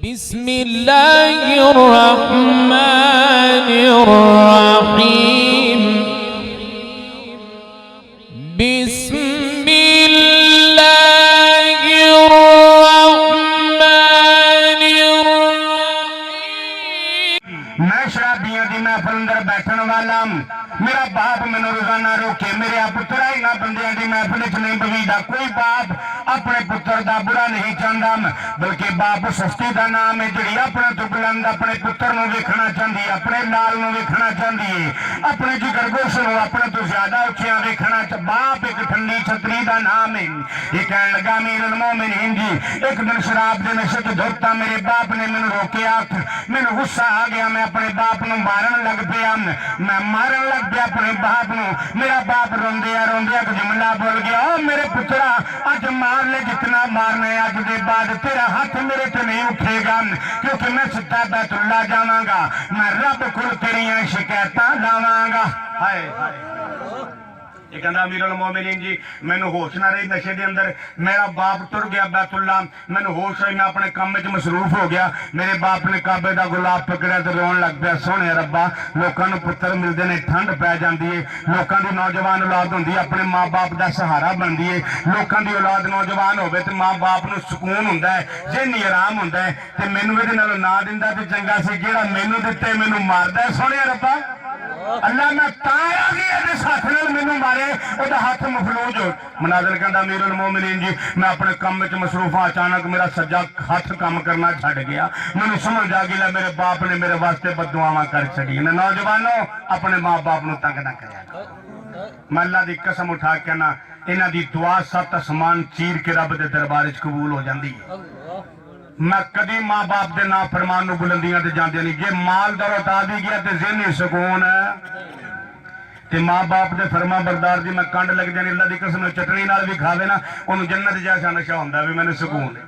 बिस्मिल्लाहिर्रहमानिर्रहीम मैं शराबियों की महफिल अंदर बैठन वाला मेरा बाप मैनू रोजाना रोके मेरे पुत्रा इन्होंने बंदियां की महफिल च नहीं बवीदा। कोई बाप अपने पुत्र का बुरा नहीं चाहता, बल्कि बाप सस्ती का नाम है जी अपने तो बुलंद अपने पुत्र को वेखना चाहती है, अपने लाल को वेखना चाहती है, अपने जिगरगोश को अपने तो ज्यादा उचिया वेखना। बाप एक ठंडी छतरी का नाम है। ये कह लगा अमीरुल मोमिनीन जी एक दिन शराब के नशे च धोता मेरे बाप ने मैनू रोकिया, मैनू गुस्सा आ गया, मैं अपने बाप को मारन लग पिया, मैं मारन लग पिया अपने बाप को। मेरा बाप रोंदिया रोंदिया एक जुमला बोल गया, मेरे पुत्रा अज मार ले जितना मारना है, अज के बाद तेरा हाथ मेरे तो नहीं उठेगा, क्योंकि मैं सीधा बैतुल्ला जावांगा, मैं रब को तेरिया शिकायत लावांगा। हाय ये कहता अमीरुल मोमिनीन जी मैनू होश ना रही नशे के अंदर, मेरा बाप तुर गया बैतुल्ला, मैनू होश रही, मैं अपने काम में मसरूफ हो गया। मेरे बाप ने काबे का गुलाब पकड़ा तो रोन लग पाया, सोने रब्बा लोगों को पुत्र मिलते हैं, ठंड पै जाती है, लोगों की नौजवान औलाद होंगी अपने माँ बाप का सहारा बनती है, लोगों की औलाद नौजवान होवे तो माँ बाप को सुकून होंदा है, जेनी आराम होंदा है, ते मैनू इहदे नालों ना दिंदा ते चंगा सी जिहड़ा मैनू दित्ते मैनू मारदा है। सोने रब्बा अल्लाह मैं ताया गया हाथ नाल मैनू मारे ओदा हाथ मफलूज हो। मनाज़िर कहंदा अमीरुल मोमिनीन जी मैं अपने काम में मसरूफ हाँ, अचानक मेरा सज्जा हाथ काम करना छड़ गया, मैनू समझ आ गया मेरे बाप ने मेरे वास्ते बददुआवां कर छड़ी। मैं नौजवानों अपने माँ बाप को तंग ना करिया, मैं अल्लाह की कसम उठा के ना इन्हां दी दुआ 7 आसमान चीर के रब के दरबार च कबूल हो जाती है। मैं कभी माँ बाप के ना फरमान नूं बुलंदियां ते जांदे नहीं, जे माल दौलत आ भी गया तो ज़हनी सुकून है ते माँ बाप के फरमा बरदार की मैं कंड लग जानी, अल्लाह की कसम चटनी नाल भी खावे ना उन्होंने जन्नत जैसा नशा होंदा भी मैंने सुकून है।